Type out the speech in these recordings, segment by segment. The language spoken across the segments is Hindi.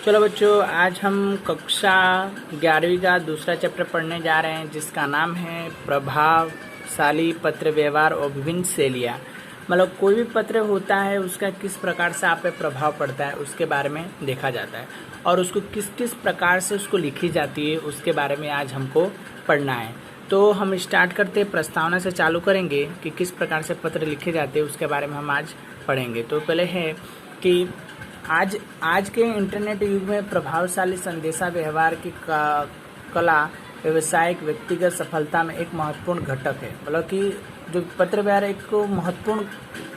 चलो बच्चों, आज हम कक्षा 11वीं का दूसरा चैप्टर पढ़ने जा रहे हैं जिसका नाम है प्रभावशाली पत्र व्यवहार और विभिन्न शैलियाँ। मतलब कोई भी पत्र होता है उसका किस प्रकार से आप पे प्रभाव पड़ता है उसके बारे में देखा जाता है और उसको किस किस प्रकार से उसको लिखी जाती है उसके बारे में आज हमको पढ़ना है। तो हम स्टार्ट करते प्रस्तावना से चालू करेंगे कि किस प्रकार से पत्र लिखे जाते हैं उसके बारे में हम आज पढ़ेंगे। तो पहले है कि आज के इंटरनेट युग में प्रभावशाली संदेशा व्यवहार की कला व्यवसायिक व्यक्तिगत सफलता में एक महत्वपूर्ण घटक है। मतलब कि जो पत्र व्यवहार एक महत्वपूर्ण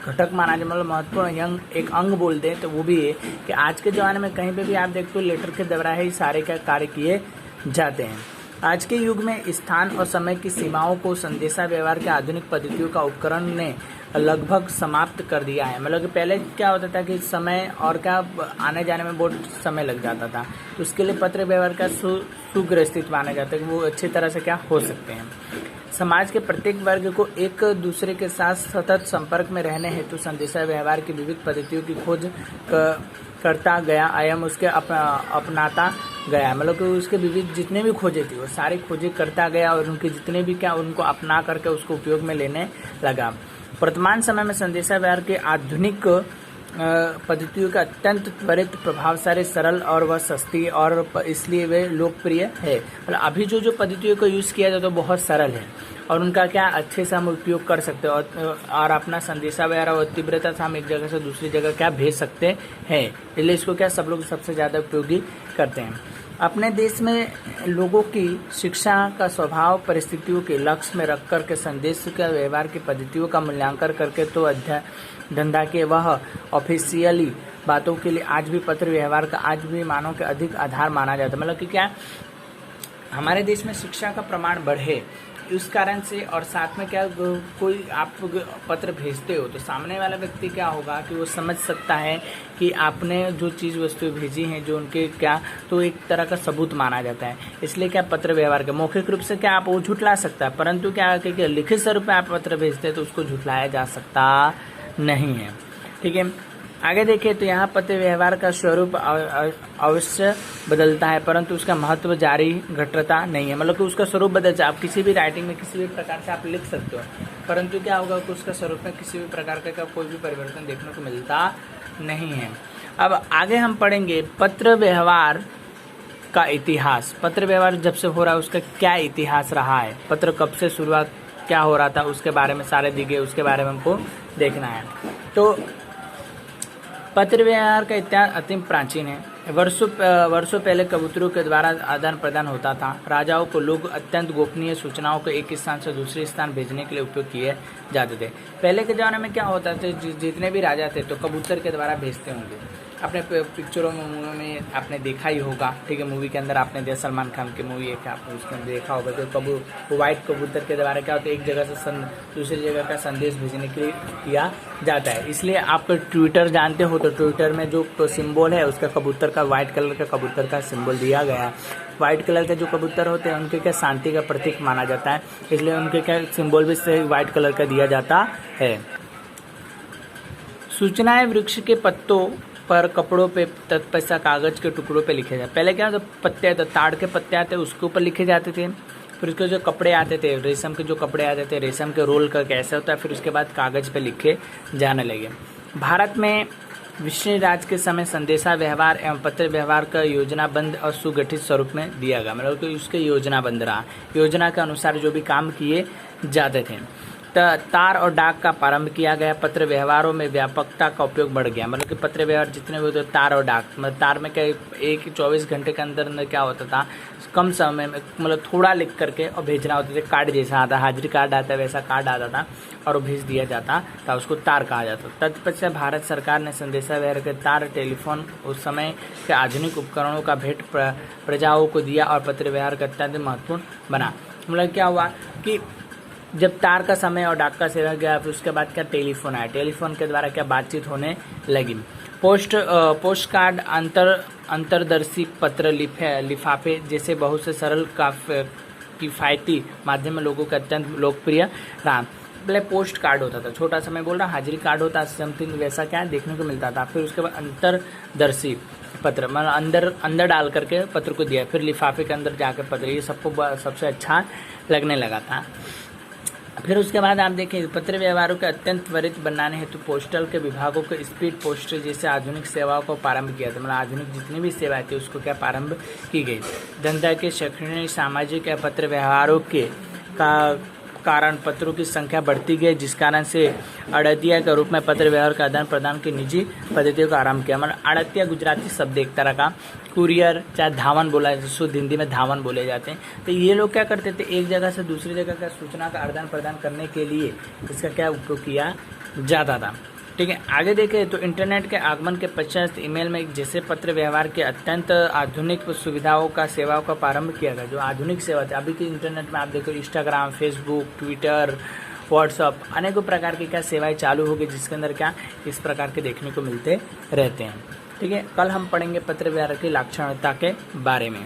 घटक माना जाए, मतलब महत्वपूर्ण एक अंग बोलते हैं तो वो भी है कि आज के ज़माने में कहीं पे भी आप देखते हो लेटर के द्वारा ही सारे का कार्य किए जाते हैं। आज के युग में स्थान और समय की सीमाओं को संदेशा व्यवहार के आधुनिक पद्धतियों का उपकरण ने लगभग समाप्त कर दिया है। मतलब कि पहले क्या होता था कि समय और क्या आने जाने में बहुत समय लग जाता था, तो उसके लिए पत्र व्यवहार का सुग्रस्थित माना जाता है कि वो अच्छी तरह से क्या हो सकते हैं। समाज के प्रत्येक वर्ग को एक दूसरे के साथ सतत संपर्क में रहने हेतु संदेशा व्यवहार की विविध पद्धतियों की खोज करता गया एवं उसके अपनाता गया। मतलब कि उसके विविध जितने भी खोजे थी वो सारी खोजें करता गया और उनके जितने भी क्या उनको अपना करके उसको उपयोग में लेने लगा। वर्तमान समय में संदेशा व्यवहार के आधुनिक पद्धतियों का अत्यंत त्वरित, प्रभावशाली, सरल और वह सस्ती और इसलिए वे लोकप्रिय है। मतलब अभी जो पद्धतियों को यूज़ किया जाता है तो बहुत सरल है और उनका क्या अच्छे से हम उपयोग कर सकते हैं और अपना संदेशा व्यवहार और तीव्रता से हम एक जगह से दूसरी जगह क्या भेज सकते हैं। इसलिए इसको क्या सब लोग सबसे ज़्यादा उपयोगी करते हैं। अपने देश में लोगों की शिक्षा का स्वभाव परिस्थितियों के लक्ष्य में रखकर के संदेश के व्यवहार की पद्धतियों का मूल्यांकन करके तो धंधा के वह ऑफिशियली बातों के लिए आज भी पत्र व्यवहार का आज भी मानव के अधिक आधार माना जाता है। मतलब कि क्या हमारे देश में शिक्षा का प्रमाण बढ़े उस कारण से, और साथ में क्या कोई आप पत्र भेजते हो तो सामने वाला व्यक्ति क्या होगा कि वो समझ सकता है कि आपने जो चीज़ वस्तु भेजी हैं जो उनके क्या तो एक तरह का सबूत माना जाता है। इसलिए क्या पत्र व्यवहार के मौखिक रूप से क्या आप वो झुठला सकता है, परंतु क्या कि लिखित स्वरूप में आप पत्र भेजते हैं तो उसको झुठलाया जा सकता नहीं है। ठीक है, आगे देखिए तो यहाँ पत्र व्यवहार का स्वरूप अवश्य बदलता है परंतु उसका महत्व जारी घटता नहीं है। मतलब कि उसका स्वरूप बदलता है। आप किसी भी राइटिंग में किसी भी प्रकार से आप लिख सकते हो परंतु क्या होगा कि उसका स्वरूप में किसी भी प्रकार का कोई भी परिवर्तन देखने को मिलता नहीं है। अब आगे हम पढ़ेंगे पत्र व्यवहार का इतिहास। पत्र व्यवहार जब से हो रहा है उसका क्या इतिहास रहा है, पत्र कब से शुरुआत क्या हो रहा था उसके बारे में सारे दिखे उसके बारे में हमको देखना है। तो पत्र व्यवहार का इतिहास अति प्राचीन है। वर्षों पहले कबूतरों के द्वारा आदान प्रदान होता था। राजाओं को लोग अत्यंत गोपनीय सूचनाओं को एक स्थान से दूसरे स्थान भेजने के लिए उपयोग किए जाते थे। पहले के ज़माने में क्या होता था, जितने भी राजा थे तो कबूतर के द्वारा भेजते होंगे। अपने पिक्चरों में मूवी में आपने देखा ही होगा। ठीक है, मूवी के अंदर आपने देखा सलमान खान की मूवी है, आपने उसके अंदर देखा होगा तो वाइट कबूतर के द्वारा क्या होता है एक जगह से दूसरी जगह का संदेश भेजने के लिए किया जाता है। इसलिए आप ट्विटर जानते हो तो ट्विटर में जो सिंबल है उसका कबूतर का वाइट कलर का कबूतर का सिंबल दिया गया है। वाइट कलर के जो कबूतर होते हैं उनके क्या शांति का प्रतीक माना जाता है, इसलिए उनके क्या सिंबल भी से वाइट कलर का दिया जाता है। सूचनाएं वृक्ष के पत्तों पर, कपड़ों पे, तत्पश्चात कागज के टुकड़ों पे लिखे जाते। पहले क्या पत्ते आते, ताड़ के पत्ते आते उसके ऊपर लिखे जाते थे। फिर उसके जो कपड़े आते थे, रेशम के जो कपड़े आते थे, रेशम के रोल का कैसे होता है, फिर उसके बाद कागज पे लिखे जाने लगे। भारत में विश्व राज के समय संदेशा व्यवहार एवं पत्र व्यवहार का योजनाबद्ध और सुगठित स्वरूप में दिया गया। मतलब कि उसके योजनाबद्ध रहा, योजना के अनुसार जो भी काम किए जाते थे। तार और डाक का प्रारंभ किया गया। पत्र व्यवहारों में व्यापकता का उपयोग बढ़ गया। मतलब कि पत्र व्यवहार जितने भी होते तार और डाक, मतलब तार में क्या 24 घंटे के अंदर क्या होता था, कम समय में मतलब थोड़ा लिख करके और भेजना होता था। कार्ड जैसा आता, हाजिरी कार्ड आता है वैसा कार्ड आता था और वो भेज दिया जाता था, उसको तार कहा जाता। तत्पश्चात भारत सरकार ने संदेशा व्यवहार के तार टेलीफोन उस समय के आधुनिक उपकरणों का भेंट प्रजाओं को दिया और पत्र व्यवहार का अत्यंत महत्वपूर्ण बना। मतलब क्या हुआ कि जब तार का समय और डाक का सेवा गया फिर उसके बाद क्या टेलीफोन आया, टेलीफोन के द्वारा क्या बातचीत होने लगी। पोस्ट कार्ड, अंतरदर्शी पत्र, लिफाफे जैसे बहुत से सरल किफ़ायती माध्यम लोगों के अत्यंत लोकप्रिय रहा। पहले पोस्ट कार्ड होता था, छोटा सा मैं बोल रहा हाजिरी कार्ड होता समथिंग वैसा क्या देखने को मिलता था। फिर उसके बाद अंतरदर्शी पत्र, मतलब अंदर अंदर डाल करके पत्र को दिया, फिर लिफाफे के अंदर जाकर पत्र, ये सबको सबसे अच्छा लगने लगा था। फिर उसके बाद आप देखें पत्र व्यवहारों के अत्यंत त्वरित बनाने हेतु पोस्टल के विभागों को स्पीड पोस्ट जैसे आधुनिक सेवाओं को प्रारंभ किया था। मतलब आधुनिक जितनी भी सेवाएं थी उसको क्या प्रारंभ की गई। जनता के शैक्षणिक सामाजिक या पत्र व्यवहारों के कारण पत्रों की संख्या बढ़ती गई, जिस कारण से अड़तिया के रूप में पत्र व्यवहार का आदान प्रदान की निजी पद्धतियों का आरंभ किया। मतलब अड़तिया गुजराती शब्द एक तरह का, कुरियर चाहे धावन बोला जाए, शुद्ध हिंदी में धावन बोले जाते हैं। तो ये लोग क्या करते थे, एक जगह से दूसरी जगह का सूचना का आदान प्रदान करने के लिए इसका क्या उपयोग किया जाता था। ठीक है, आगे देखें तो इंटरनेट के आगमन के पश्चात ईमेल में जैसे पत्र व्यवहार के अत्यंत आधुनिक सुविधाओं का सेवाओं का प्रारंभ किया गया। जो आधुनिक सेवा थी, अभी के इंटरनेट में आप देखो इंस्टाग्राम, फेसबुक, ट्विटर, व्हाट्सअप, अनेकों प्रकार की क्या सेवाएं चालू हो गई, जिसके अंदर क्या इस प्रकार के देखने को मिलते रहते हैं। ठीक है, कल हम पढ़ेंगे पत्र व्यवहार की लाक्षणिकता के बारे में।